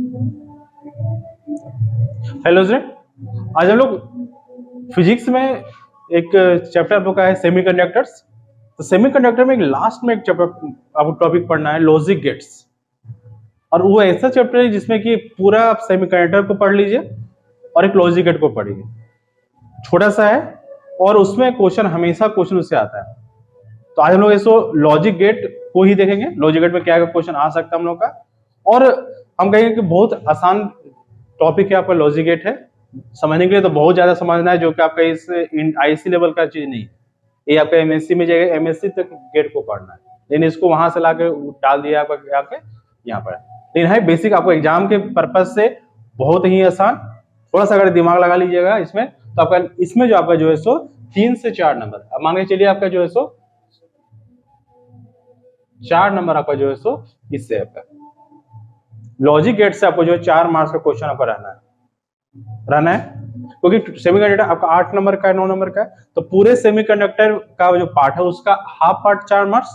Hello student, आज हम लोग फिजिक्स में एक चैप्टर आपको का है सेमीकंडक्टर्स। तो सेमीकंडक्टर में एक लास्ट में एक चैप्टर आपको टॉपिक पढ़ना है लॉजिक गेट्स। और वो ऐसा चैप्टर है जिसमें कि पूरा आप सेमीकंडक्टर को पढ़ लीजिए और एक लॉजिक गेट को पढ़िए। छोटा सा है और उसमें हमेशा क्वेश्चन उससे आता है। तो आज हम लोग इसको लॉजिक गेट को ही देखेंगे, लॉजिक गेट में क्या क्वेश्चन आ सकता है हम लोग का। और हम कहेंगे कि बहुत आसान टॉपिक है आपका लॉजिक गेट है। समझने के लिए तो बहुत ज्यादा समझना है, जो कि आपका इस आईसी लेवल का चीज नहीं है। ये आपका एमएससी में जाएगा, एमएससी तक गेट को पढ़ना है, लेकिन इसको वहां से लाके डाल दिया आपका आके यहाँ पर। लेकिन है बेसिक, आपको एग्जाम के पर्पज से बहुत ही आसान। थोड़ा सा अगर दिमाग लगा लीजिएगा इसमें, तो आपका इसमें जो आपका जो है सो 3 से 4 नंबर, अब मान के चलिए आपका जो है सो 4 नंबर आपका जो है सो इससे आपका लॉजिक गेट से आपको जो है 4 मार्क्स का क्वेश्चन आपका रहना है। क्योंकि सेमीकंडक्टर आपका 8 नंबर का है, 9 नंबर का है, तो पूरे सेमीकंडक्टर का जो पार्ट है उसका हाफ पार्ट 4 मार्क्स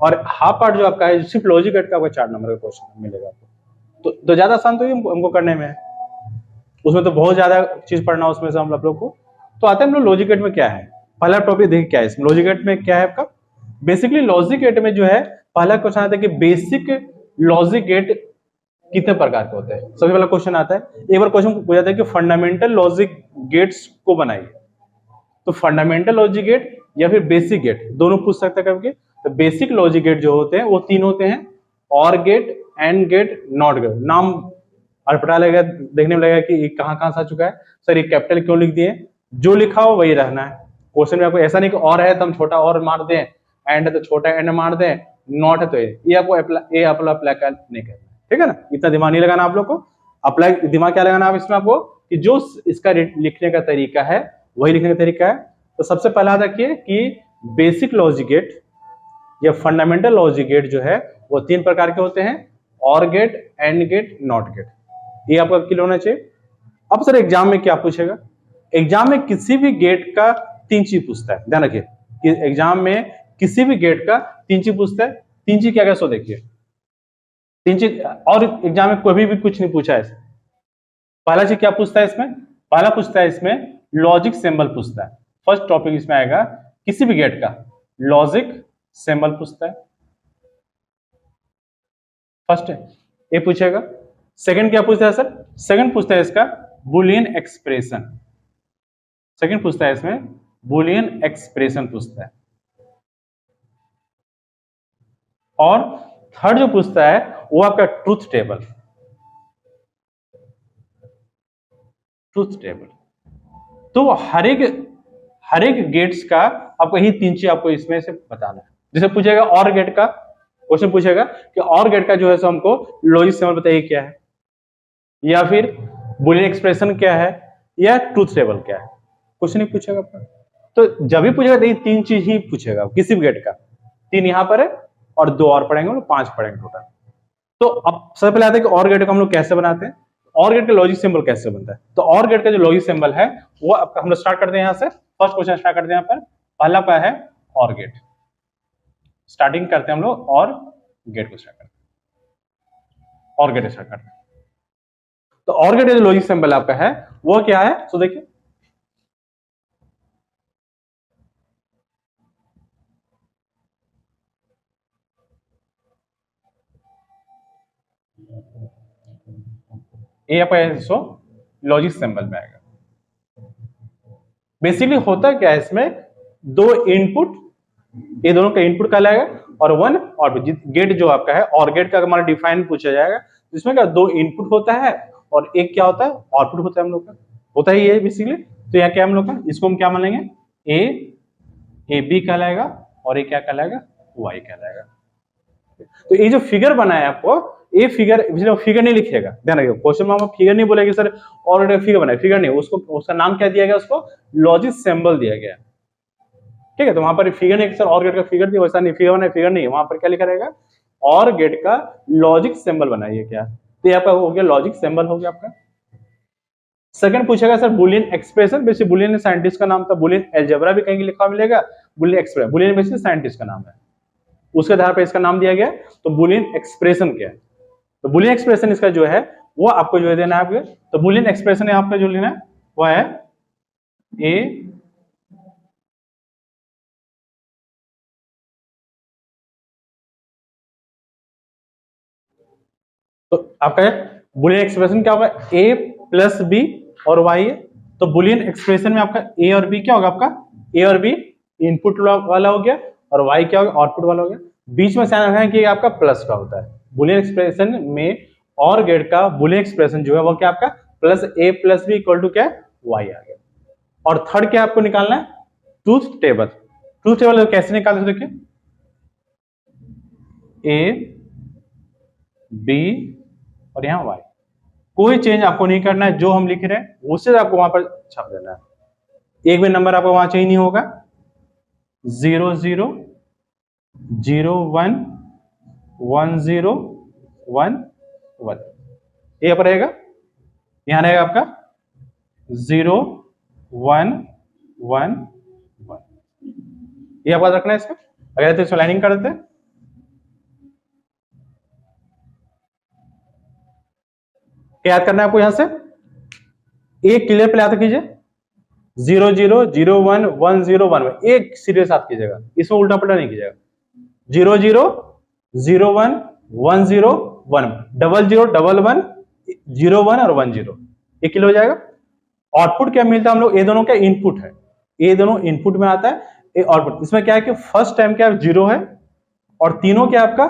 और हाफ पार्ट जो आपका है सिर्फ लॉजिक गेट का आपका 4 नंबर का क्वेश्चन मिलेगा आपको। तो ज्यादा आसान तो हमको करने में है, उसमें तो बहुत ज्यादा चीज पढ़ना उसमें से हम लोग को। तो आते हैं हम लोग लॉजिक गेट में क्या है। पहला टॉपिक देखिए क्या है इसमें, लॉजिक गेट में क्या है आपका। बेसिकली लॉजिक गेट में जो है पहला क्वेश्चन आता है कि बेसिक लॉजिक गेट कितने प्रकार के होते हैं। सबसे पहला क्वेश्चन आता है, एक बार क्वेश्चन पूछा जाता है कि फंडामेंटल लॉजिक गेट्स को बनाइए। तो फंडामेंटल लॉजिक गेट या फिर बेसिक गेट दोनों पूछ सकते हैं कभी। तो बेसिक लॉजिक गेट जो होते हैं वो 3 होते हैं, or gate, and gate, not gate. नाम अड़पटा लगेगा, देखने में लगेगा कि कहाँ से आ चुका है, सर ये कैपिटल क्यों लिख दिए। जो लिखा हो वही रहना है क्वेश्चन में। आपको ऐसा नहीं कि और है तो हम छोटा और मार दें, एंड है तो छोटा एंड मार दें, नॉट है तो ये आपको अप्लाई नहीं करना, ठीक है ना। इतना दिमाग नहीं लगाना आप लोग को। अप्लाई दिमाग क्या लगाना आप इसमें आपको, कि जो इसका लिखने का तरीका है वही लिखने का तरीका है। तो सबसे पहला देखिए कि बेसिक लॉजिक गेट या फंडामेंटल लॉजिक गेट जो है वो 3 प्रकार के होते हैं, or gate, and gate, not gate. ये आपका क्लियर होना चाहिए। अब सर एग्जाम में क्या पूछेगा, एग्जाम में किसी भी गेट का 3 चीज पूछता है। ध्यान रखिए कि एग्जाम में किसी भी गेट का 3 चीज पूछता है। 3 चीज क्या क्या सो देखिए, 3 चीज। और एग्जाम में कोई भी कुछ नहीं पूछा है। पहला चीज क्या पूछता है इसमें, पहला पूछता है इसमें लॉजिक सिंबल पूछता है। फर्स्ट टॉपिक इसमें आएगा किसी भी गेट का लॉजिक सिंबल पूछता है, फर्स्ट है ये पूछेगा। सेकंड क्या पूछता है सर, सेकंड पूछता है इसका बुलियन एक्सप्रेशन। सेकंड पूछता है इसमें बुलियन एक्सप्रेशन पूछता है। और थर्ड जो पूछता है वो आपका ट्रूथ टेबल, ट्रूथ टेबल। तो हर एक गेट्स का आपको यही 3 चीज आपको इसमें से बताना है। जैसे पूछेगा और गेट का क्वेश्चन पूछेगा कि और गेट का जो है सो हमको लॉजिक सिंबल बताइए क्या है, या फिर बुलियन एक्सप्रेशन क्या है, या ट्रूथ टेबल क्या है। क्वेश्चन ही पूछेगा आपका। तो जब भी पूछेगा तो ये 3 चीज ही पूछेगा किसी भी गेट का। 3 यहां पर है और 2 और पढ़ेंगे, हम लोग 5 पढ़ेंगे टोटल। तो अब सबसे पहले आता है कि और गेट को हम लोग कैसे बनाते हैं, और गेट का लॉजिक सिंबल कैसे बनता है। तो और गेट का जो लॉजिक सिंबल है वो हम लोग स्टार्ट करते हैं यहाँ से। फर्स्ट क्वेश्चन स्टार्ट करते हैं यहाँ पर। पहला क्या है, और गेट। स्टार्टिंग करते हैं हम लोग और गेट को स्टार्ट करते हैं, और गेट स्टार्ट करते हैं। तो और गेट जो लॉजिक सिंबल आपका है वो क्या है, तो देखिए ये आपका लॉजिक सिंबल में आएगा। बेसिकली होता क्या है इसमें, 2 इनपुट, ये दोनों का इनपुट कहलाएगा, और 1 और गेट जो आपका है। और गेट का हमारा डिफाइन पूछा जाएगा, जिसमें क्या 2 इनपुट होता है और एक क्या होता है, आउटपुट होता है हम लोग का, होता ही है बेसिकली। तो यहाँ क्या हम लोग का, इसको हम क्या मानेंगे, ए बी कहलाएगा, और ये क्या कहलाएगा, वाई कहलाएगा। तो ये जो फिगर बनाया है आपको, ये फिगर नहीं लिखिएगा, ध्यान रखिएगा। क्वेश्चन में हम फिगर नहीं बोलेंगे सर और फिगर बनाए, फिगर नहीं, उसको उसका नाम क्या दिया गया, उसको लॉजिक सिंबल दिया गया, ठीक है। तो वहां पर फिगर नहीं, सर और गेट का फिगर दिया, वैसा नहीं, फिगर नहीं, वहां पर क्या लिखा रहेगा, और गेट का लॉजिक सिंबल बनाइए क्या। तो आपका हो गया लॉजिक सिंबल हो गया आपका। सेकंड पूछेगा sir Boolean expression. Basically Boolean scientist का नाम था, बुलियन अलजेब्रा भी कहीं लिखा मिलेगा, Boolean expression, Boolean basically scientist का नाम है, उसके आधार पर इसका नाम दिया गया। तो बुलियन एक्सप्रेशन क्या है, तो बुलियन एक्सप्रेशन इसका जो है वो आपको जो है देना है आपके। तो बुलियन एक्सप्रेशन आपका जो लेना है वो है ए तो आपका बुलियन एक्सप्रेशन क्या होगा, ए प्लस बी और वाई है। तो बुलियन एक्सप्रेशन में आपका ए और बी क्या होगा, आपका ए और बी इनपुट वाला हो गया और वाई क्या होगा, आउटपुट वाला हो गया। बीच में ध्यान रखना है कि आपका प्लस का होता है बुलियन एक्सप्रेशन में। और गेट का बुलियन एक्सप्रेशन जो है वो क्या आपका plus A plus B equal to क्या है, वाई आ गया। और थर्ड क्या आपको निकालना है, ट्रूथ टेबल। ट्रूथ टेबल कैसे निकालते हैं, देखिए ए बी और यहां वाई, कोई चेंज आपको नहीं करना है, जो हम लिख रहे हैं उससे आपको वहां पर छाप देना है। एक भी नंबर आपको वहां चेंज नहीं होगा। 0 0 0 1 1 0 1 1 ये पर रहेगा। यहां रहेगा आपका 0 1 1 1, ये आपको रखना है इसका। अगर तो इसको लाइनिंग कर देते हैं, क्या याद करना है आपको, यहां से एक क्लियर पे याद कीजिए 0 0 0 1 1 0 1 1, एक सीरियल साथ कीजिएगा, इसमें उल्टा पल्टा नहीं कीजिएगा। 0 0 0 1 1 0 1 0 0 1 1 0 1 और 1 0, ये क्लियर हो जाएगा। आउटपुट क्या मिलता है हम लोग, ये दोनों क्या इनपुट है, ये दोनों इनपुट में आता है, ये आउटपुट। इसमें क्या है कि फर्स्ट टाइम क्या 0 है और तीनों क्या आपका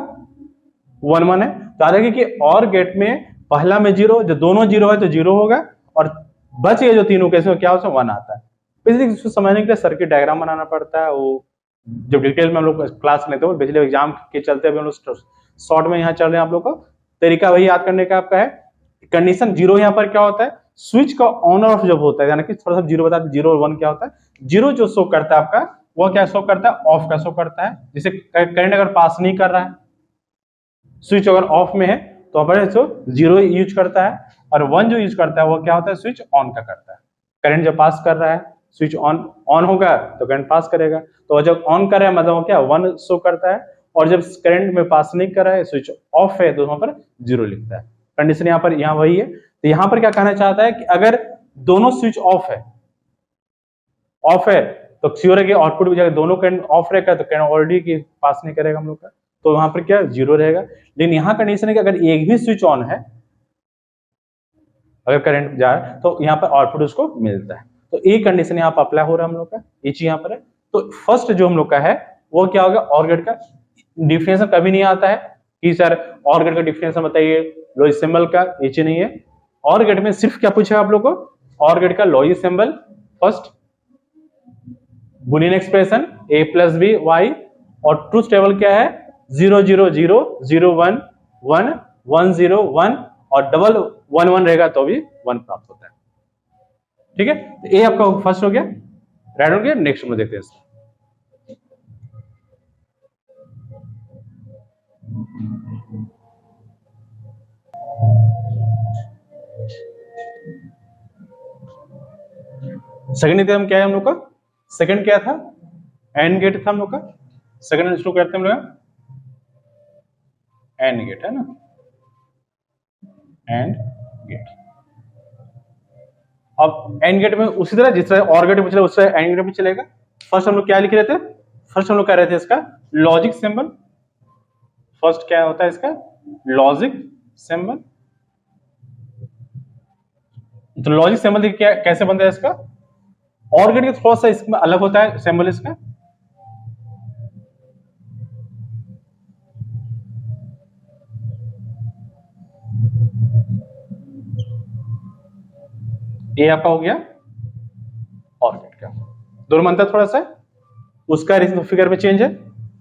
1 1 है। तो आ जाएगा कि और गेट में पहला में 0, जो दोनों 0 है तो 0 होगा और बच गए जो तीनों कैसे क्या होता है 1 आता है। बेसिकली इसको समझने के लिए सर्किट डायग्राम बनाना पड़ता है, वो जब डिटेल में हम लोग क्लास लेते हैं, बेसिकली एग्जाम के चलते हुए हम लोग शॉर्ट में यहाँ चल रहे हैं। आप लोग को तरीका वही याद करने का आपका है। कंडीशन 0 यहाँ पर क्या होता है, स्विच का ऑन ऑफ जब होता है, यानी कि थोड़ा सा 0 बता दें, 0 और 1 क्या होता है। 0 जो शो करता है आपका वो क्या शो करता है, ऑफ का शो करता है, जैसे करंट अगर पास नहीं कर रहा है, स्विच अगर ऑफ में है तो अपन इसको 0 यूज करता है, और 1 जो यूज करता है वो क्या होता है, स्विच ऑन का करता है। करंट जब पास कर रहा है, स्विच ऑन होगा तो करंट पास करेगा, तो जब ऑन कर रहा है मतलब वो क्या 1 शो करता है, और जब करंट में पास नहीं कर रहा है, स्विच ऑफ है, तो वहां पर 0 लिखता है। कंडीशन यहाँ पर यहाँ वही है। तो यहाँ पर क्या कहना चाहता है कि अगर दोनों स्विच ऑफ है तो श्योर है कि आउटपुट भी जाएगा, दोनों करंट ऑफ रहेगा तो करंट ऑलरेडी की पास नहीं करेगा हम लोग का, तो वहां पर क्या 0 रहेगा। लेकिन यहाँ कंडीशन है कि अगर एक भी स्विच ऑन है, अगर करंट जा रहा है तो यहाँ पर आउटपुट उसको मिलता है। तो एक कंडीशन यहाँ पर अप्लाई हो रहा है हम लोग का, ये चीज यहाँ पर है। तो फर्स्ट जो हम लोग का है वो क्या होगा, ऑर गेट का डिफिनेशन कभी नहीं आता है कि सर ऑर गेट का डिफिनेशन बताइए, लॉजिक सिंबल का, ये चीज नहीं है। ऑर गेट में सिर्फ क्या पूछा आप लोग को, ऑर गेट का logic symbol, first Boolean expression a plus B Y, और ट्रूथ टेबल क्या है 0 0 0 0 1 1 1 0 1 और डबल 1 1 रहेगा तो भी 1 प्राप्त होता है। ठीक है, तो ये आपका फर्स्ट हो गया, राइट हो गया। नेक्स्ट में देखते हैं इसको। सेकंड हम क्या है हम लोग का, सेकंड क्या था, एंड गेट था हम लोग का। सेकंड शुरू करते हैं हम लोग, एंड गेट है ना, एंड गेट। अब एंड गेट में उसी तरह जिस तरह और गेट में चलेगा उस तरह एंड गेट में चलेगा। फर्स्ट हम लोग क्या लिख रहे थे, फर्स्ट हम लोग कह रहे थे इसका लॉजिक सिंबल। फर्स्ट क्या होता है इसका लॉजिक सिंबल। तो लॉजिक सिंबल क्या कैसे बनता है इसका, और गेट थोड़ा सा इसमें अलग होता है सिंबल इसका। ये आपका हो गया और गेट का, दोनों में अंतर थोड़ा सा उसका फिगर में चेंज है।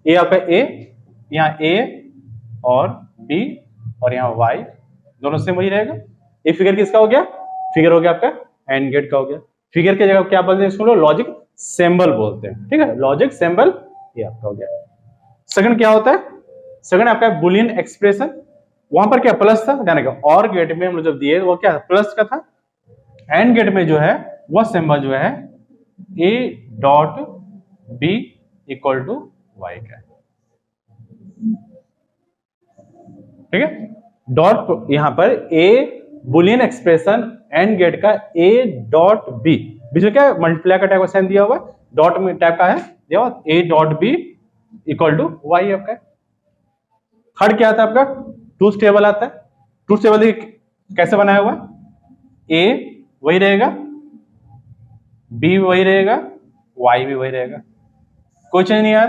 ये आपका ए, यहाँ ए और बी और यहाँ वाई, दोनों सेम वही रहेगा। ये फिगर किसका हो गया, फिगर हो गया आपका एंड गेट का हो गया। फिगर की जगह क्या बोलते हैं इसको, लॉजिक सिंबल बोलते हैं। ठीक है, लॉजिक सिंबल ये आपका हो गया। सेकंड क्या होता है, सेकंड आपका बुलियन एक्सप्रेशन। वहां पर क्या प्लस था, यानी कि और गेट में हम लोग जब दिए वो क्या प्लस का था, एंड गेट में जो है वह सिंबल जो है a dot b equal to Y का। ठीक है, डॉट यहां पर a Boolean expression and gate का ए डॉट बी, बीच में क्या मल्टीप्लाई का टाइप का साइन दिया हुआ है, डॉट में टाइप का है दिया हुआ, A dot B equal to Y आपका। थर्ड क्या आता है आपका, ट्रूथ टेबल आता है। ट्रूथ टेबल देखिए कैसे बनाया हुआ है, ए वही रहेगा, बी वही रहेगा, वाई भी वही रहेगा, कोई चेंज नहीं आया।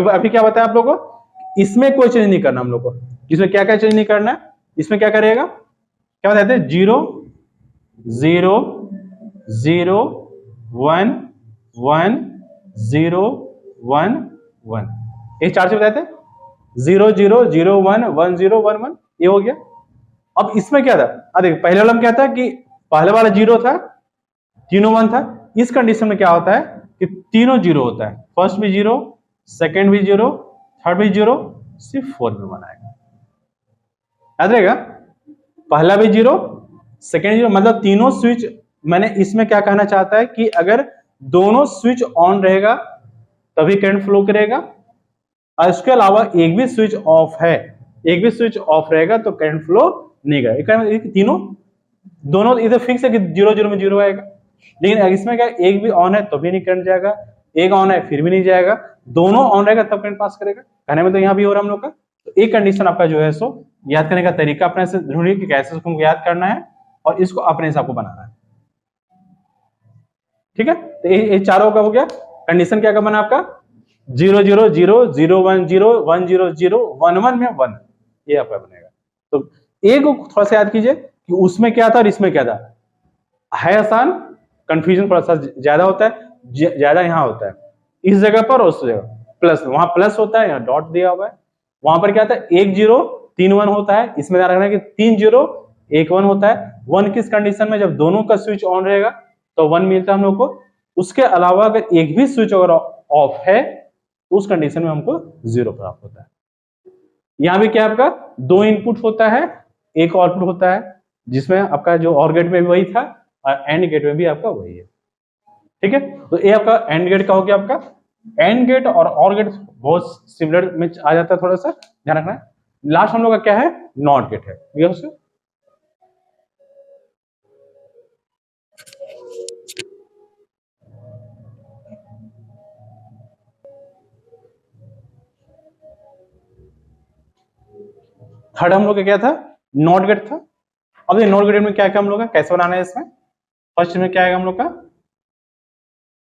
अभी क्या बताया आप लोगों को, इसमें कोई चेंज नहीं करना हम लोग को। इसमें क्या क्या चेंज नहीं करना है, इसमें क्या करेगा, क्या बताते हैं, 0 0 0 1 1 0 1 1, ये 4 से बताते हैं, 0 0 0 1 1 0 1 1, ये हो गया। अब इसमें क्या था, देखिए पहले वाला में क्या था कि पहले वाला 0 था, तीनों 1 था। इस कंडीशन में क्या होता है कि तीनों 0 होता है, फर्स्ट भी 0, सेकंड भी 0, थर्ड भी 0, सिर्फ 4 में 1 आएगा। याद रहेगा, पहला भी 0, सेकंड 0, मतलब तीनों स्विच। मैंने इसमें क्या कहना चाहता है कि अगर दोनों स्विच ऑन रहेगा तभी करंट फ्लो करेगा, और इसके अलावा एक भी स्विच ऑफ है, एक भी स्विच ऑफ रहेगा तो करंट फ्लो नहीं करेगा। तीनों दोनों इधर फिक्स है कि 0 0 में 0 आएगा, लेकिन इसमें क्या एक भी ऑन है तो भी नहीं करंट जाएगा, एक ऑन है फिर भी नहीं जाएगा, दोनों ऑन रहेगा तब करंट पास करेगा। कहने में तो यहां भी हो रहा है हम लोग का। तो एक कंडीशन आपका जो है सो याद करने का तरीका अपने से ढूंढिए कि कैसे उसको याद करना है और इसको अपने हिसाब को बनाना है। ठीक है, तो ये चारों का हो गया। कंडीशन क्या बना आपका, 0 0 0 0 1 0 1 0 0 1 1 में 1, ये आपका बनेगा। तो एक को थोड़ा सा याद कीजिए कि उसमें क्या था और इसमें क्या था, है आसान, कंफ्यूजन थोड़ा सा ज्यादा होता है, ज्यादा यहाँ होता है इस जगह पर, उस जगह प्लस, वहां प्लस होता है, यहाँ डॉट दिया हुआ है। वहां पर क्या था, 1 0 3 1 होता है, इसमें ध्यान रखना है कि 3 0 1 1 होता है। 1 किस कंडीशन में, जब दोनों का स्विच ऑन रहेगा तो 1 मिलता है हम लोग को। उसके अलावा अगर एक भी स्विच अगर ऑफ है तो उस कंडीशन में हमको 0 प्राप्त होता है। यहां भी क्या आपका 2 इनपुट होता है, एक आउटपुट होता है, जिसमें आपका जो और गेट में भी वही था और एंड गेट में भी आपका वही है। ठीक है, तो ये आपका एंड गेट का हो गया। आपका एंड गेट और गेट बहुत सिमिलर में आ जाता है, थोड़ा सा ध्यान रखना है। लास्ट हम लोग का क्या है, नॉट गेट है। ये उससे थर्ड हम लोग का क्या था, नॉट गेट था। अब ये नॉट गेट में क्या क्या हम लोग का कैसे बनाना है, इसमें फर्स्ट में क्या है हम लोग का,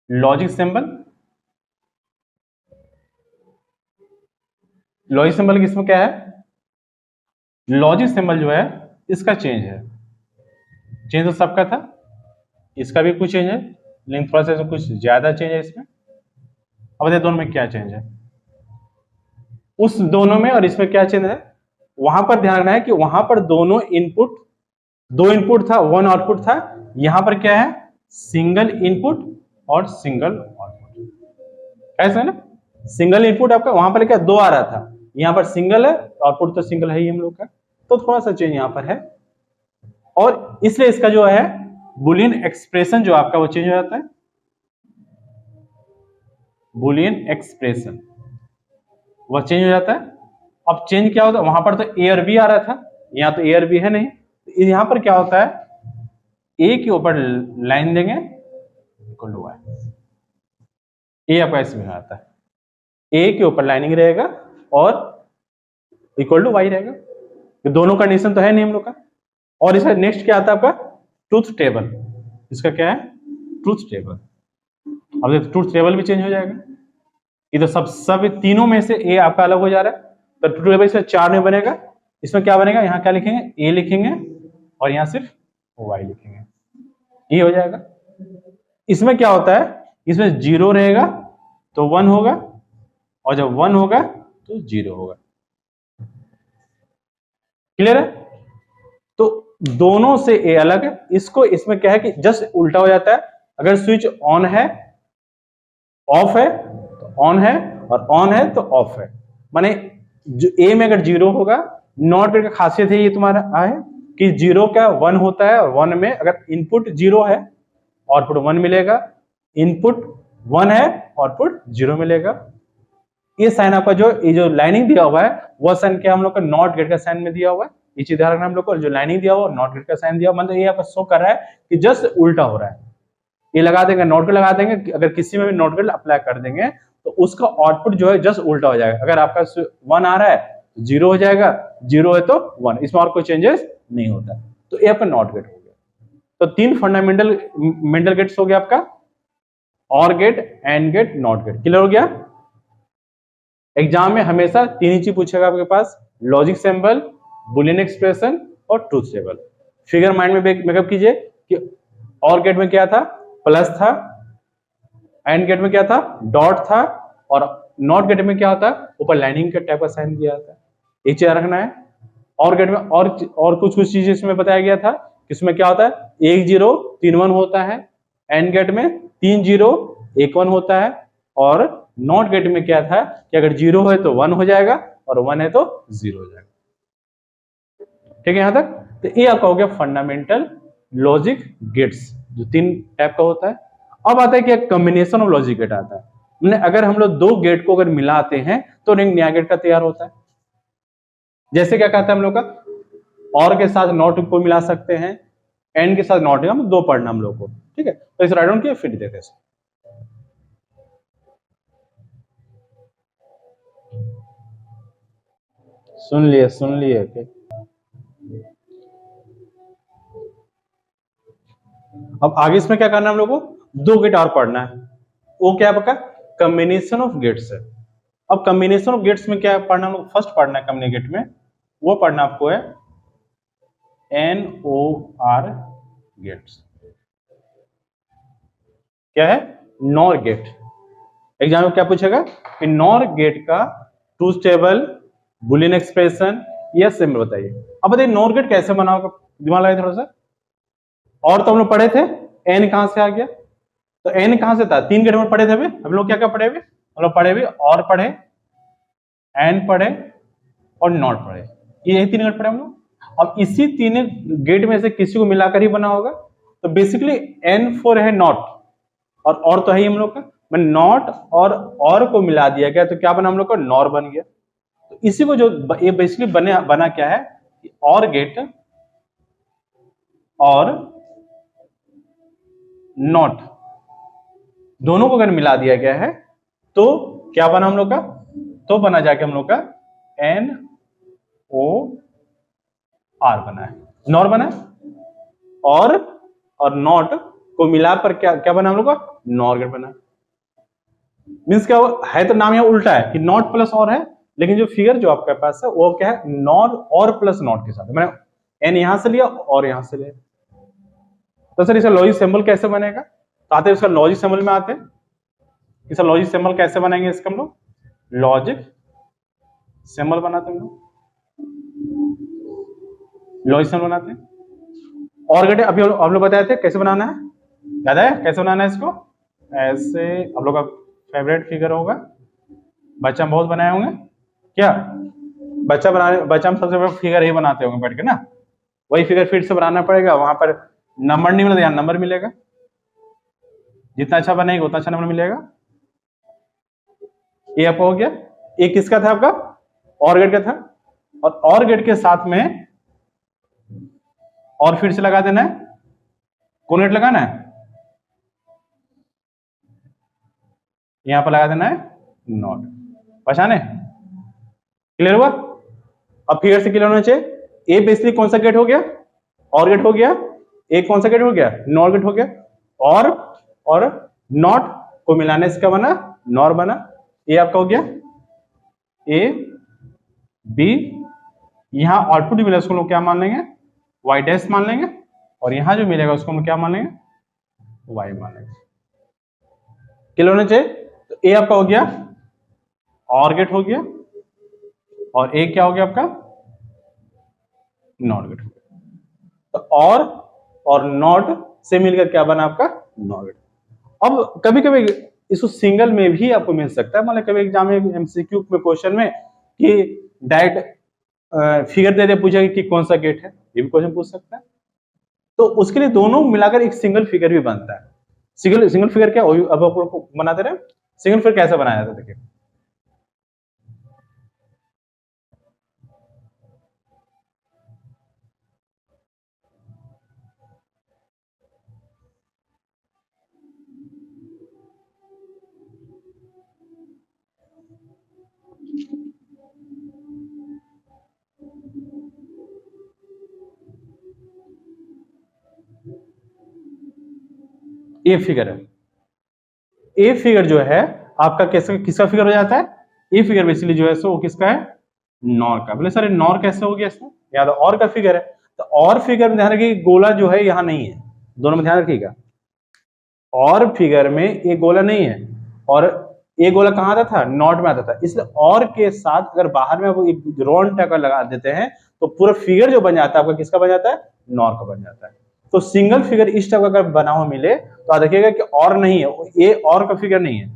लॉजिक सिंबल। लॉजिक सिंबल किसमें क्या है, लॉजिक सिंबल जो है इसका चेंज है, चेंज तो सबका था, इसका भी कुछ चेंज है, लेकिन थोड़ा सा कुछ ज्यादा चेंज है इसमें। अब देखिए दोनों में क्या चेंज है, उस दोनों में और इसमें क्या चेंज है। वहां पर ध्यान रखना है कि वहां पर दोनों इनपुट, 2 इनपुट था, 1 आउटपुट था। यहां पर क्या है, सिंगल इनपुट और सिंगल आउटपुट। ऐसा है ना, सिंगल इनपुट आपका वहां पर क्या 2 आ रहा था, यहां पर सिंगल है, आउटपुट तो सिंगल है ही हम लोग का, तो थोड़ा सा चेंज यहां पर है। और इसलिए इसका जो है बुलियन एक्सप्रेशन जो आपका वो चेंज हो जाता है, बुलियन एक्सप्रेशन वह चेंज हो जाता है। अब चेंज क्या होता है, वहां पर तो ए और बी आ रहा था, यहां तो ए और बी है नहीं, यहां पर क्या होता है, ए के ऊपर लाइन देंगे इक्वल टू वाई, ए आपका इसमें आता है, ए के ऊपर लाइनिंग रहेगा और इक्वल टू वाई रहेगा। तो दोनों कंडीशन तो है नहीं हम लोग का। और इसका नेक्स्ट क्या आता है आपका, ट्रूथ टेबल। इसका क्या है, ट्रूथ टेबल। अब देखो ट्रूथ टेबल भी चेंज हो जाएगा, इधर सब तीनों में से ए आपका अलग हो जा रहा है, तो ट्रूथ टेबल इसमें 4 में बनेगा। इसमें क्या बनेगा, यहाँ क्या लिखेंगे, ए लिखेंगे और यहाँ सिर्फ वाई लिखेंगे, ये हो जाएगा। इसमें क्या होता है, इसमें 0 रहेगा तो 1 होगा, और जब 1 होगा तो 0 होगा। क्लियर है, तो दोनों से ए अलग है। इसको इसमें क्या है कि जस्ट उल्टा हो जाता है, अगर स्विच ऑन है, ऑफ है तो ऑन है, और ऑन है तो ऑफ है। माने जो ए में अगर 0 होगा, नॉट गेट का खासियत है ये तुम्हारा है कि 0 का 1 होता है, और 1 में अगर इनपुट 0 है आउटपुट 1 मिलेगा, इनपुट 1 है आउटपुट 0 मिलेगा। ये साइन आपका जो ये जो लाइनिंग दिया हुआ है वह साइन क्या हम लोग का नॉट गेट का साइन में दिया हुआ है, ये चीज ध्यान रखना हम लोग को। जो लाइनिंग दिया हुआ नॉट गेट का साइन दिया, मतलब ये आपको शो कर रहा है कि जस्ट उल्टा हो रहा है। ये लगा देंगे, नॉट गेट लगा देंगे, अगर किसी में भी नॉट गेट अप्लाई कर देंगे तो उसका आउटपुट जो है जस्ट उल्टा हो जाएगा। अगर आपका 1 आ रहा है तो 0 हो जाएगा, 0 है तो 1, इसमें और कोई चेंजेस नहीं होता। तो ये आपका नॉट गेट हो गया। तो 3 फंडामेंटल मेंटल गेट्स हो गया आपका, or gate, and gate, not gate. Clear हो गया। एग्जाम में हमेशा 3 ही चीज पूछेगा आपके पास, लॉजिक सिंबल, बुलियन एक्सप्रेशन और ट्रूथ टेबल। फिगर माइंड में मेकअप कीजिए कि और गेट में क्या था, प्लस था, एंड गेट में क्या था, डॉट था, और नॉट गेट में क्या होता है, ऊपर लाइनिंग का टाइप का साइन दिया जाता है। एक चीज रखना है। और गेट में और कुछ चीजें इसमें बताया गया था, इसमें क्या होता है, 1 0 3 1 होता है, एंड गेट में 3 0 1 1 होता है, और नॉट गेट में क्या था कि अगर 0 है तो 1 हो जाएगा और 1 है तो 0 हो जाएगा। ठीक है यहां तक। तो ये आपका हो गया फंडामेंटल लॉजिक गेट्स, जो 3 टाइप का होता है। अब आता है कि एक कॉम्बिनेशन ऑफ लॉजिक गेट आता है, मतलब अगर हम लोग 2 गेट को अगर मिलाते हैं तो एक नया गेट का तैयार होता है। जैसे क्या कहता है हम लोग का, और के साथ नॉट को मिला सकते हैं, एंड के साथ नॉट, हम 2 पढ़ना हम लोग को। ठीक है, तो इस राइट डाउन किया फिर देते हैं। सुन लिए okay? अब आगे इसमें क्या करना है हम लोग को, 2 गेट और पढ़ना है। वो क्या आपका कॉम्बिनेशन ऑफ गेट्स है। अब कॉम्बिनेशन ऑफ गेट्स में क्या पढ़ना, हम लोग फर्स्ट पढ़ना है कॉम्बिनेशन गेट में, वो पढ़ना आपको है NOR गेट्स। क्या है, नॉर गेट। एग्जाम में क्या पूछेगा कि नॉर गेट का ट्रूथ टेबल, बुलियन एक्सप्रेशन या सिंबल बताइए। अब बताइए नॉर गेट कैसे बनाओगे, दिमाग लगाइए थोड़ा सा। और तो हम लोग पढ़े थे, एन कहां से आ गया, तो एन कहां से था, 3 गेट में पढ़े थे अभी। हम लोग क्या क्या पढ़े हुए, हम लोग पढ़े हुए और पढ़े, एन पढ़े और नॉट पढ़े, ये 3 गेट पढ़े हम लोग। अब इसी 3 गेट में से किसी को मिलाकर ही बना होगा। तो बेसिकली N4 है नॉट, और तो है ही हम लोग का, मैं नॉट और को मिला दिया गया तो क्या बना हम लोग का, नॉर बन गया। तो इसी को जो ये बेसिकली बना क्या है, और गेट और नॉट दोनों को अगर मिला दिया गया है तो क्या बना हम लोग का, तो बना जाके हम लोग का NOR बना है, नॉर बना है। और नॉट को मिलाकर क्या क्या बना हम लोग का, नॉर गेट बना। मीन्स क्या है, तो नाम यहाँ उल्टा है कि नॉट प्लस और है, लेकिन जो फिगर जो आपके पास है वो क्या है, नॉर और प्लस नॉट के साथ। मैंने एन यहां से लिया और यहां से लिया। तो सर इसका लॉजिक सिंबल कैसे बनेगा, तो आते हैं इसका लॉजिक सिंबल में आते हैं। इसका लॉजिक सिंबल कैसे बनाएंगे, इसका हम लोग लॉजिक सिंबल बनाते हैं, लॉजिक सिंबल बनाते हैं। और गेट अभी हम लोग बताए थे कैसे बनाना है, याद है कैसे बनाना है इसको, ऐसे हम लोग का फेवरेट फिगर होगा, बच्चा बहुत बनाए होंगे क्या, बच्चा हम सबसे पहले फिगर ही बनाते होंगे बैठ के ना, वही फिगर फिर से बनाना पड़ेगा। वहां पर नंबर नहीं मिलेगा, यहाँ नंबर मिलेगा, जितना अच्छा बनेगा उतना अच्छा नंबर मिलेगा। ये आपका हो गया। एक किसका था आपका, और गेट का था, और गेट के साथ में और फिर से लगा देना है, कौन गेट लगाना है, यहां पर लगा देना है नॉट, पहचाने, क्लियर हुआ। अब फिर से क्लियर होना चाहिए। ए बेसिकली कौन सा गेट हो गया, और गेट हो गया, एक कौन सा गेट हो गया, नॉर गेट हो गया, और नॉट को मिलाने से क्या बना, नॉर बना। ये आपका हो गया ए बी, यहां आउटपुट मिला उसको लोग क्या मान लेंगे, वाई डैश मान लेंगे, और यहां जो मिलेगा उसको हम क्या मान लेंगे, वाई मान लेंगे। क्लियर होना चाहिए। तो ए आपका हो गया, और गेट हो गया, और ए क्या हो गया आपका, नॉट गेट हो गया। तो और नॉट से मिलकर क्या बना आपका, नॉट गेट। अब कभी कभी इसको सिंगल में भी आपको मिल सकता है, मतलब कभी एग्जाम में एमसीक्यू में क्वेश्चन में कि डायरेक्ट फिगर दे दे पूछेगा कि कौन सा गेट है, ये भी क्वेश्चन पूछ सकता है। तो उसके लिए दोनों मिलाकर एक सिंगल फिगर भी बनता है। सिंगल फिगर क्या, अब आप लोग बनाते रहे, सिंगल फिगर कैसे बनाया जाता है देखिए। ए फिगर है। ए फिगर जो है आपका किसका फिगर हो जाता है? ए फिगर बेसिकली जो है सो वो किसका है? नॉर का। बोले सर नॉर कैसे हो गया इसमें? याद और का फिगर है, तो और फिगर में ध्यान रखिए गोला जो है यहाँ नहीं है, दोनों में ध्यान रखिएगा। और फिगर में ये गोला नहीं है, और ये गोला कहाँ आता था? नॉट में आता था। इसलिए और के साथ अगर बाहर में वो एक राउंड टाइप का लगा देते हैं तो पूरा फिगर जो बन जाता है आपका किसका बन जाता है? नॉर का बन जाता है। तो सिंगल फिगर इस टाइप का अगर बना हुआ मिले तो आप देखिएगा कि और नहीं है, ये और का फिगर नहीं है,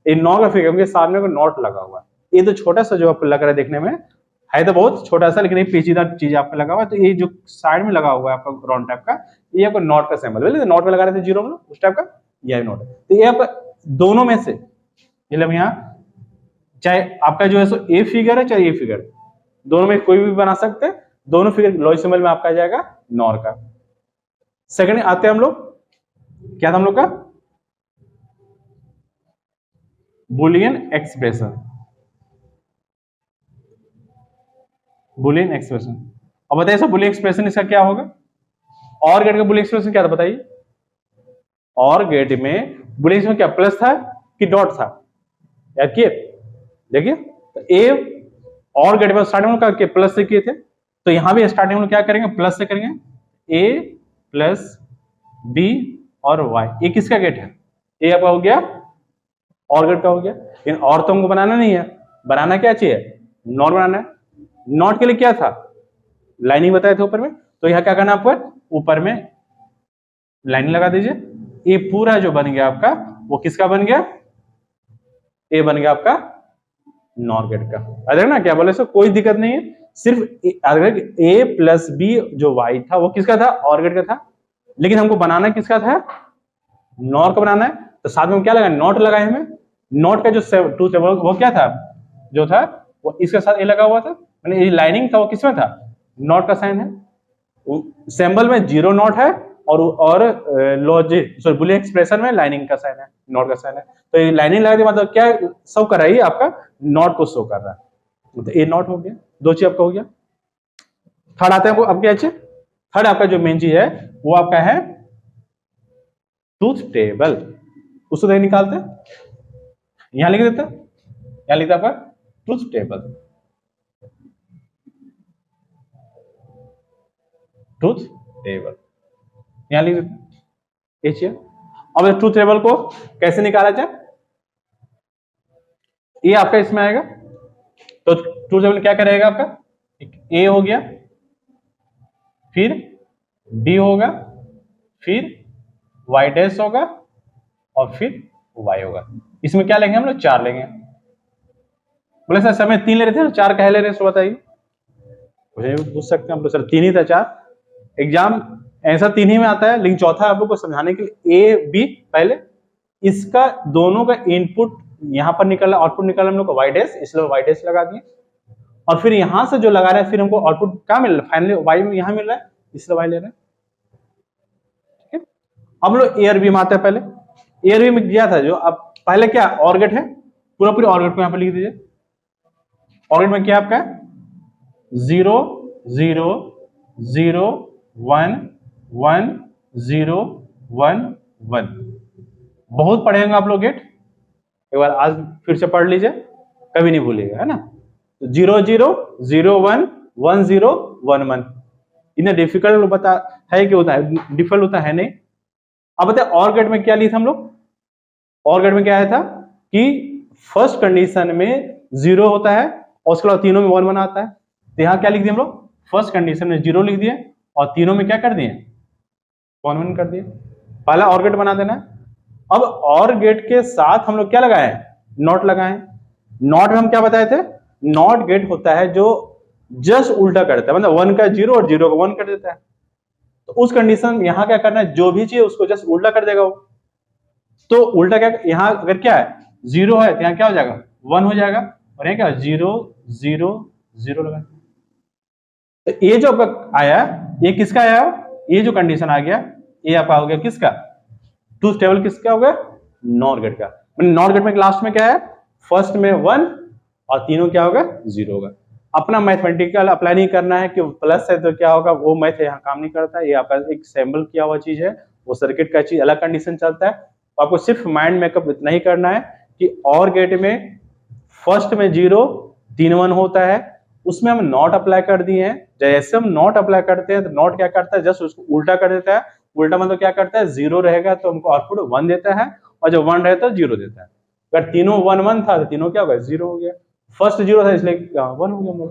ये नॉर का फिगर, क्योंकि सामने को नॉट लगा हुआ है। ये तो छोटा सा जो आपको लग रहा है देखने में है तो बहुत छोटा सा, लेकिन ये पेचीदा चीज आपको लगा हुआ है। तो ये जो साइड में लगा हुआ है आपका राउंड टाइप का, ये आपको नॉट का सिंबल है। नॉट में लगा रहे थे जीरो में उस टाइप का, यह नॉट है। तो ये आपका दोनों में से मतलब यहाँ चाहे आपका जो है सो ए फिगर है चाहे ए फिगर, दोनों में कोई भी बना सकते हैं। दोनों फिगर लॉजिक सिंबल में आपका आ जाएगा नॉर का। सेकंड आते हैं हम लोग, क्या था हम लोग का? Boolean expression. बुलियन एक्सप्रेशन, अब बताइए सर बुलियन एक्सप्रेशन इसका क्या होगा? और गेट का बुलियन एक्सप्रेशन क्या था बताइए? और गेट में बुलियन एक्सप्रेशन क्या प्लस था कि डॉट था? याद किए? देखिए तो ए और गेट में स्टार्टिंग में प्लस से किए थे, तो यहां भी स्टार्टिंग में क्या करेंगे? प्लस से करेंगे। ए प्लस बी और वाई, ये किसका गेट है? ये आपका हो गया और गेट का हो गया। लेकिन और तो हमको बनाना नहीं है, बनाना क्या चाहिए? नॉट बनाना है। नॉट के लिए क्या था? लाइनिंग बताए थे ऊपर में, तो यहां क्या करना आपको? ऊपर में लाइनिंग लगा दीजिए। ये पूरा जो बन गया आपका वो किसका बन गया? ए बन गया आपका नॉर गेट का। अरे ना क्या बोले सो कोई दिक्कत नहीं है, सिर्फ अगर ए प्लस बी जो वाई था वो किसका था? और गेट का था। लेकिन हमको बनाना किसका था? नॉर का बनाना है, तो साथ में क्या लगा? नॉट लगाए हमें। नॉट का जो टू वो क्या था? जो था वो इसके साथ ए लगा हुआ था, मैंने ये लाइनिंग था वो किसमें था? नॉट का साइन है। सिंबल में जीरो नॉट है और लॉजिक सॉरी बुलियन एक्सप्रेशन में लाइनिंग का साइन है, नॉट का साइन है। तो ये लाइनिंग लगा दी मतलब क्या शो कर रहा है? आपका नॉट को शो कर रहा है। तो ए नॉट हो गया, दो चीज आपका हो गया। थर्ड आता है आपके अच्छे, थर्ड आपका जो मेन चीज है वो आपका है ट्रूथ टेबल। उसको नहीं निकालते, यहां लिख देते, यहां लिखता आपका ट्रूथ टेबल। ट्रूथ टेबल यहां लिख देते। अब ट्रूथ टेबल को कैसे निकाला जाए? ये आपका इसमें आएगा, तो ट्रूथ टेबल क्या करेगा आपका? ए हो गया, फिर बी होगा, फिर वाई डैश होगा और फिर वाई होगा। इसमें क्या लेंगे हम लोग? 4 लेंगे। बोले सर समय 3 ले रहे थे ना, 4 कह ले रहे? बताइए, पूछ सकते हैं हम लोग सर 3 ही था, 4 एग्जाम ऐसा 3 ही में आता है, लेकिन चौथा आप लोग को समझाने के लिए ए बी पहले इसका दोनों का इनपुट यहां पर निकला, आउटपुट निकला हम लोग को वाई डैश, इसलिए वाई डैश लगा दिए। और फिर यहां से जो लगा रहे हैं फिर हमको आउटपुट क्या मिल रहा है? फाइनली वाई में यहां मिल रहा है, इसलिए वाई ले रहे हैं। ठीक है, अब लोग एयर बी में आते हैं। पहले एयर बी में दिया था जो, अब पहले क्या ऑर्गेट है, पूरा पूरी ऑर्गेट को यहां पर लिख दीजिए। ऑर्गेट में क्या आपका 0 0 0 1 1 0 1 1। बहुत पढ़ेंगे आप लोग गेट, एक बार आज फिर से पढ़ लीजिए, कभी नहीं भूलिएगा, है ना? 0 0 0 1 1 0 1 1। इन्हें डिफिकल्ट बता है कि होता है, डिफिकल्ट होता है नहीं। अब बताए और गेट में क्या लिए थे हम लोग? और गेट में क्या आया था कि फर्स्ट कंडीशन में 0 होता है और उसके बाद तीनों में 1 1 आता है। तो यहां क्या लिख दिए हम लोग? फर्स्ट कंडीशन में 0 लिख दिए और तीनों में क्या कर दिए? 1 1 कर दिए। पहला और गेट बना देना है। अब और गेट के साथ हम लोग क्या लगाए? नॉट लगाए। नॉट में हम क्या बताए थे? नॉट गेट होता है जो जस्ट उल्टा करता है, मतलब 1 का 0 और 0 का 1 कर देता है। तो उस कंडीशन में यहां क्या करना है? जो भी चाहिए उसको जस्ट उल्टा कर देगा वो। तो उल्टा क्या, यहां अगर क्या है 0 है तो यहां क्या हो जाएगा? 1 हो जाएगा, और यहां क्या 0 0 0 लगा। तो ये जो आया ये किसका आया? ये जो कंडीशन आ गया ये आपका हो गया किसका? ट्रूथ टेबल किसका हो गया? नॉर गेट का। नॉर गेट में लास्ट में क्या है? फर्स्ट में 1 और तीनों क्या होगा? 0 होगा। अपना मैथमेटिकल अप्लाई नहीं करना है कि प्लस है तो क्या होगा, वो मैथ यहाँ काम नहीं करता। ये आपका एक सिंबल किया हुआ चीज है, वो सर्किट का चीज अलग कंडीशन चलता है। तो आपको सिर्फ माइंड मेकअप इतना ही करना है कि और गेट में फर्स्ट में 0 3 1 होता है, उसमें हम नॉट अप्लाई कर दिए हैं। जैसे हम नॉट अप्लाई करते हैं तो नॉट क्या करता है, जस्ट उसको उल्टा कर देता है। उल्टा मतलब क्या करता है, 0 रहेगा तो हमको आउटपुट 1 देता है, और जब 1 रहता है 0 देता है। अगर तीनों 1 1 था तो तीनों क्या होगा, 0 हो गया। फर्स्ट 0 था इसलिए 1 हो गया।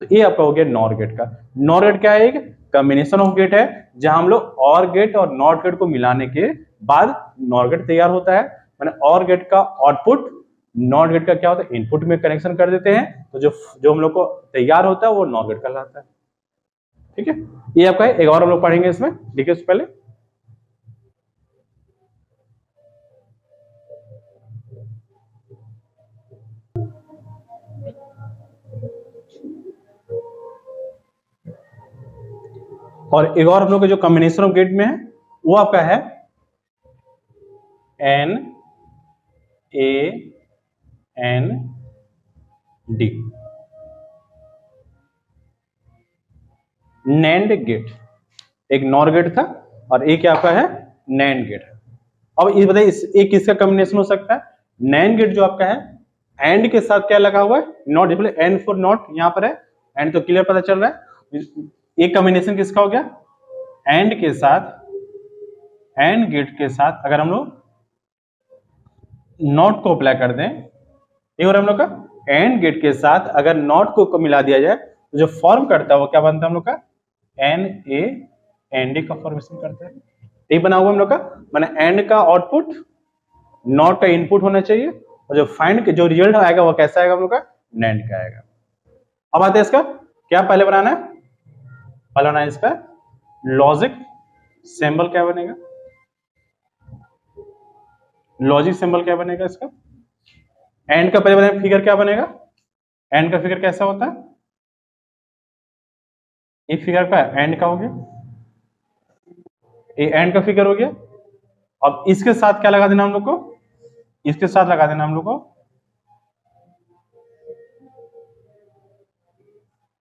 तो ये आपका हो गया नॉर गेट का। नॉर गेट क्या है, एक कॉम्बिनेशन ऑफ गेट है जहां हम लोग और गेट और नॉट गेट को मिलाने के बाद नॉर गेट तैयार होता है। माने और गेट का आउटपुट नॉट गेट का क्या होता है, इनपुट में कनेक्शन कर देते हैं, तो जो हम लोग को तैयार होता है वो नॉट गेट कहलाता है। ठीक है, ये आपका है। एक और हम लोग पढ़ेंगे इसमें, देखिए उससे पहले और एक और हम लोग का जो कॉम्बिनेशन ऑफ गेट में है वो आपका है N A N D, NAND gate. एक नॉर गेट था और एक आपका है नैंड गेट। अब ये बताइए एक किसका कॉम्बिनेशन हो सकता है, नैंड गेट जो आपका है एंड के साथ क्या लगा हुआ है, नॉट, एन फॉर नॉट यहां पर है, एंड तो क्लियर पता चल रहा है। एक कॉम्बिनेशन किसका हो गया, एंड के साथ, एंड गेट के साथ अगर हम लोग नॉट को अप्लाई कर दें, एक और हम लोग का एंड गेट के साथ अगर नॉट को मिला दिया जाए तो जो फॉर्म करता है वो क्या बनता है हम लोग का, एन ए एन डी का फॉर्मेशन करता है। ये बना हुआ हम लोग का, माने एंड का आउटपुट नॉट का इनपुट होना चाहिए, और जो फाइंड के जो रिजल्ट आएगा वो कैसा आएगा हम लोग का, नैंड का आएगा। अब आते हैं इसका क्या पहले बनाना है, पहले बनाना है इसका लॉजिक सिंबल। क्या बनेगा, लॉजिक सिंबल क्या बनेगा इसका, एंड का पहले बनेगा फिगर क्या बनेगा, एंड का फिगर कैसा होता है, एक फिगर का एंड का हो गया, ये एंड का फिगर हो गया। अब इसके साथ क्या लगा देना हम लोग को, इसके साथ लगा देना हम लोग को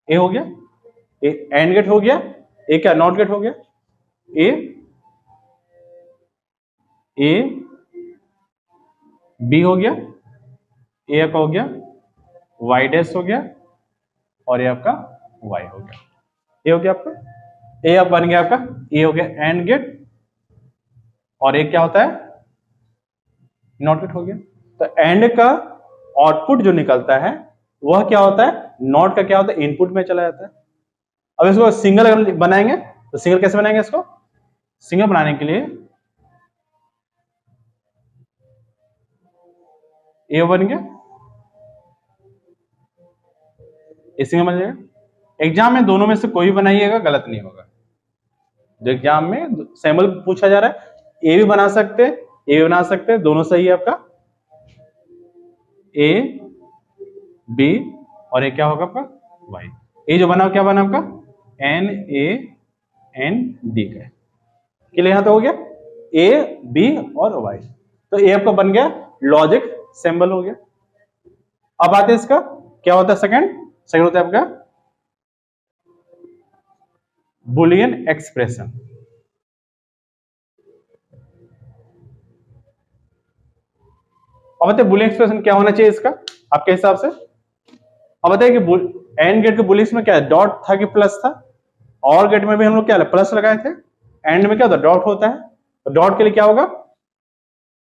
ए हो गया, ए एंड गेट हो गया, ए क्या नॉट गेट हो गया, ए ए बी हो गया, ए का हो गया, वाई डैश हो गया, और ये आपका वाई हो गया। ये हो गया आपका, ए अब बन गया आपका, ए हो गया एंड गेट, और एक क्या होता है नॉट गेट हो गया। तो एंड का आउटपुट जो निकलता है वह क्या होता है, नॉट का क्या होता है इनपुट में चला जाता है। अब इसको सिंगल अगर बनाएंगे तो सिंगल कैसे बनाएंगे, इसको सिंगल बनाने के लिए ए बन गया, ए सिंगल बन जाएगा। एग्जाम में दोनों में से कोई भी बनाइएगा गलत नहीं होगा। जो एग्जाम में सैंपल पूछा जा रहा है, ए भी बना सकते, ए भी बना सकते, दोनों सही है आपका, ए बी और ए क्या होगा आपका वाई। ए जो बना क्या बना आपका एन ए एन डी का, क्लियर यहां तो हो गया ए बी और वाई। तो ए आपका बन गया लॉजिक सिंबल हो गया। अब आते हैं इसका क्या होता है सेकंड होता है आपका बुलियन एक्सप्रेशन। अब बताइए बुलियन एक्सप्रेशन क्या होना चाहिए इसका आपके हिसाब से। अब बताइए कि एंड गेट के बुलियन में क्या है, डॉट था कि प्लस था, और गेट में भी हम लोग क्या प्लस लगाए थे, एंड में क्या होता है डॉट होता है। तो डॉट के लिए क्या होगा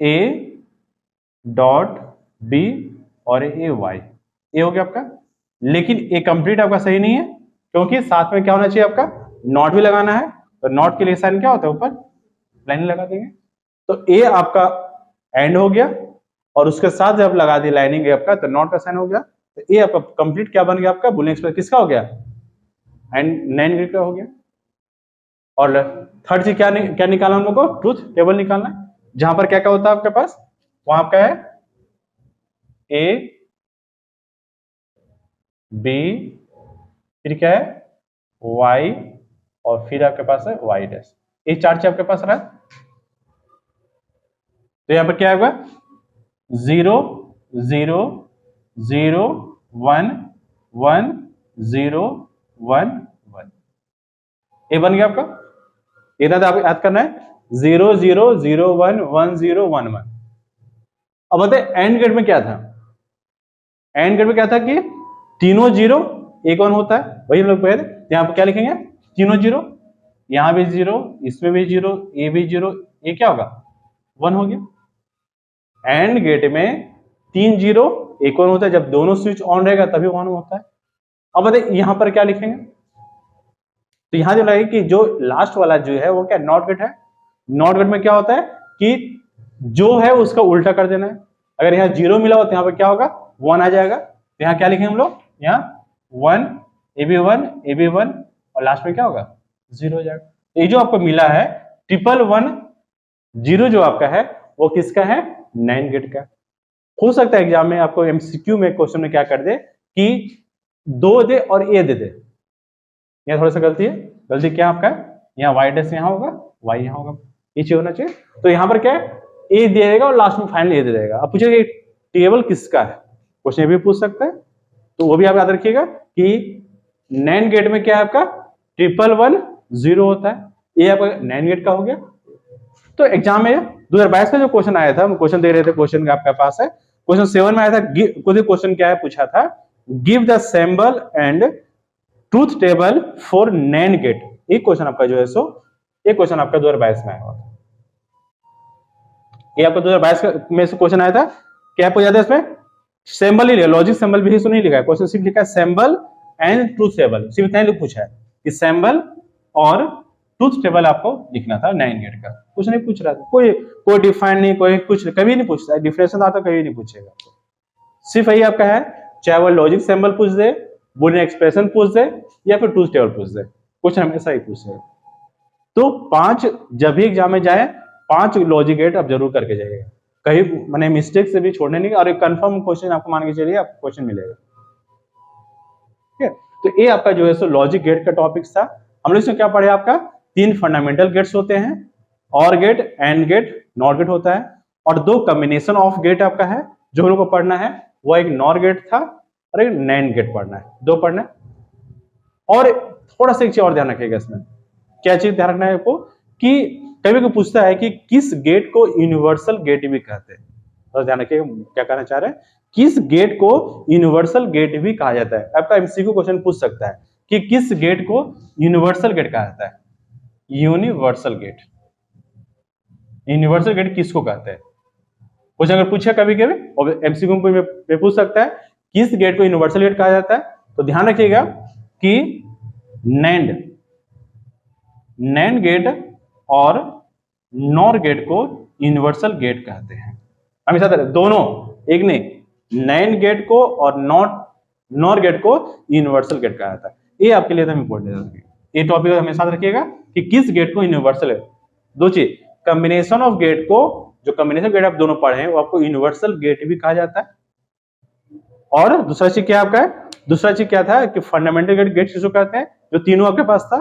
ए डॉट बी और ए वाई, ए हो गया आपका। लेकिन ए कंप्लीट आपका सही नहीं है, क्योंकि साथ में क्या होना चाहिए आपका नॉट भी लगाना है। तो नॉट के लिए साइन क्या होता है ऊपर लाइन लगा देंगे। तो ए आपका एंड हो गया, और उसके साथ जब लगा दी लाइनिंग आपका तो नॉट का साइन हो गया। तो ए आपका कंप्लीट क्या बन गया आपका बुलियन एक्सप्रेशन किसका हो गया, एंड नैंड गेट का हो गया। और थर्ड चीज क्या निकालना हम लोग को, ट्रूथ टेबल निकालना है, जहां पर क्या क्या होता है आपके पास, वहां आपका है ए बी, फिर क्या है वाई, और फिर आपके पास है वाई डैश। ये चार चीज आपके पास रहा। तो यहां पर क्या होगा 0 0 0 1 1 0 1 1, ए बन गया आपका, इतना तो आपको याद करना है 0 0 0 1 1 0 1 1। अब बताए एंड गेट में क्या था, एंड गेट में क्या था कि तीनों जीरो एक 1 होता है, वही हम लोग पढ़े थे। यहाँ पर क्या लिखेंगे, तीनों जीरो, यहां भी जीरो, इसमें भी जीरो, ये भी जीरो, ये क्या होगा 1 हो गया। एंड गेट में 3 जीरो एक 1 होता है, जब दोनों स्विच ऑन रहेगा तभी 1 होता है। अब बताइए यहां पर क्या लिखेंगे, तो यहां जो लगे कि जो लास्ट वाला जो है वो क्या नॉट गेट है। नॉट गेट में क्या होता है कि जो है उसका उल्टा कर देना है। अगर यहाँ जीरो मिला हो तो यहाँ पर क्या होगा 1 आ जाएगा। तो यहाँ क्या लिखेंगे हम लोग, यहाँ 1 ए बी 1 ए बी 1 और लास्ट में क्या होगा 0 हो जाएगा। ये जो आपको मिला है 111 0 जो आपका है वो किसका है, नैंड गेट का। हो सकता है एग्जाम में आपको एमसीक्यू में क्वेश्चन में क्या कर दे कि 2 दे और ए दे दे, यहाँ थोड़ा सा गलती है। गलती क्या आपका, यहाँ वाई डैश यहाँ होगा, वाई यहाँ होगा, ये चीज होना चाहिए। तो यहाँ पर क्या है ए दे देगा और लास्ट में फाइनल ए दे देगा। अब पूछेगा टेबल किसका है, क्वेश्चन भी पूछ सकता है, तो वो भी आप याद रखिएगा कि नैंड गेट में क्या है आपका 111 0 होता है, ये आपका नैंड गेट का हो गया। तो एग्जाम में 2022 का जो क्वेश्चन आया था, हम क्वेश्चन दे रहे थे, क्वेश्चन आपके पास है, क्वेश्चन 7 में आया था। क्वेश्चन क्या है पूछा था, give the symbol and truth table for NAND gate. एक क्वेश्चन आपका जो है सो एक क्वेश्चन आपका 2022 में आया हुआ था। ये आपका 2022 में से क्वेश्चन आया था, क्या आपको याद है, इसमें सिंबल ही लिखा, लॉजिक सिंबल भी इसमें नहीं लिखा है, क्वेश्चन सिर्फ लिखा है सिंबल एंड ट्रूथ टेबल, सिर्फ इतना ही पूछा है कि सिंबल और ट्रूथ टेबल आपको लिखना था नैंड गेट का। कुछ नहीं पूछ रहा था, कोई डिफाइन नहीं, कोई कुछ कभी नहीं पूछता, डिफरेंशियल आता कभी नहीं पूछेगा। सिर्फ यही आपका है, चाहे वो लॉजिक सिंबल पूछ दे, बूलियन एक्सप्रेशन पूछ दे या फिर ट्रूथ टेबल पूछ दे, कुछ हमेशा ही पूछेगा। तो 5 जब भी एग्जाम में जाए 5 लॉजिक गेट आप जरूर करके जाइएगा, कहीं मैंने मिस्टेक से भी छोड़ने नहीं, और एक कंफर्म क्वेश्चन आपको मान के चलिए आपको क्वेश्चन मिलेगा। ठीक है, तो ये आपका जो है सो लॉजिक गेट का टॉपिक था। हम लोग इसमें क्या पढ़े, आपका 3 फंडामेंटल गेट्स होते हैं, or gate, and gate, NOR gate होता है, और 2 कॉम्बिनेशन ऑफ गेट आपका है जो हम लोग को पढ़ना है, वो एक नॉर गेट था और एक नैंड गेट पढ़ना है, 2 पढ़ना है। और थोड़ा सा एक चीज और ध्यान रखिएगा इसमें, क्या चीज ध्यान रखना है आपको कि कभी कोई पूछता है कि किस गेट को यूनिवर्सल गेट भी कहते हैं, तो ध्यान रखिएगा क्या कहना चाह रहे हैं, किस गेट को यूनिवर्सल गेट भी कहा जाता है। आपका एमसीक्यू क्वेश्चन पूछ सकता है कि किस गेट को यूनिवर्सल गेट कहा जाता है, यूनिवर्सल गेट, यूनिवर्सल गेट किसको कहते हैं, कुछ अगर पूछे कभी कभी और एमसीक्यू में पूछ सकता है किस गेट को यूनिवर्सल गेट कहा जाता है, तो ध्यान रखिएगा कि नैंड गेट और नॉर गेट को यूनिवर्सल गेट कहते हैं। हमेशा दोनों, एक नहीं, नैंड गेट को और नॉर गेट को यूनिवर्सल गेट कहा जाता है। ये आपके लिए इंपॉर्टेंट है, ये टॉपिक हमेशा रखिएगा कि किस गेट को यूनिवर्सल है। 2 चीज, कॉम्बिनेशन ऑफ गेट को, जो कॉम्बिनेशन गेट आप दोनों पढ़े हैं वो आपको यूनिवर्सल गेट भी कहा जाता है। और दूसरा चीज क्या आपका है, दूसरा चीज क्या था कि फंडामेंटल गेट किसको कहते हैं, जो तीनों आपके पास था,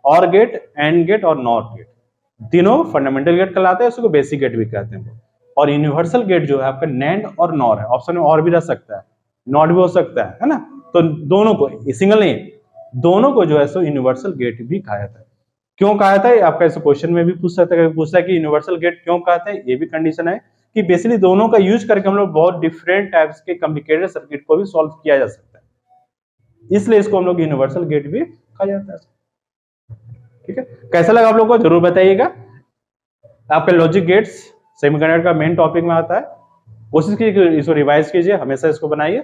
और गेट, एंड गेट और नॉर गेट, तीनों फंडामेंटल गेट कहलाते हैं, उसको बेसिक गेट भी कहते हैं। और यूनिवर्सल गेट जो है आपका नैंड और नॉर है, ऑप्शन में और भी रह सकता है, नॉट भी हो सकता है ना। तो दोनों को, सिंगल नहीं, दोनों को जो है सो यूनिवर्सल गेट भी कहा जाता है। क्यों कहा जाता है आपका इस क्वेश्चन में भी पूछ सकता है, पूछता है कि यूनिवर्सल गेट क्यों कहते हैं, ये भी कंडीशन है कि बेसिकली दोनों का यूज करके हम लोग बहुत डिफरेंट टाइप्स के कॉम्प्लिकेटेड सर्किट को भी सॉल्व किया जा सकता है, इसलिए इसको हम लोग यूनिवर्सल गेट भी कहा जाता है। ठीक है, कैसा लगा आप लोगों को जरूर बताइएगा। आपका लॉजिक गेट्स सेमीकंडक्टर का मेन टॉपिक में आता है, कोशिश कीजिए इसको रिवाइज कीजिए, हमेशा इसको बनाइए।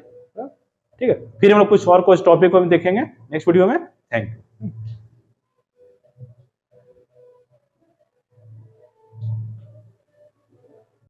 ठीक है, फिर हम लोग कुछ और कुछ टॉपिक को हम देखेंगे नेक्स्ट वीडियो में। Thank you.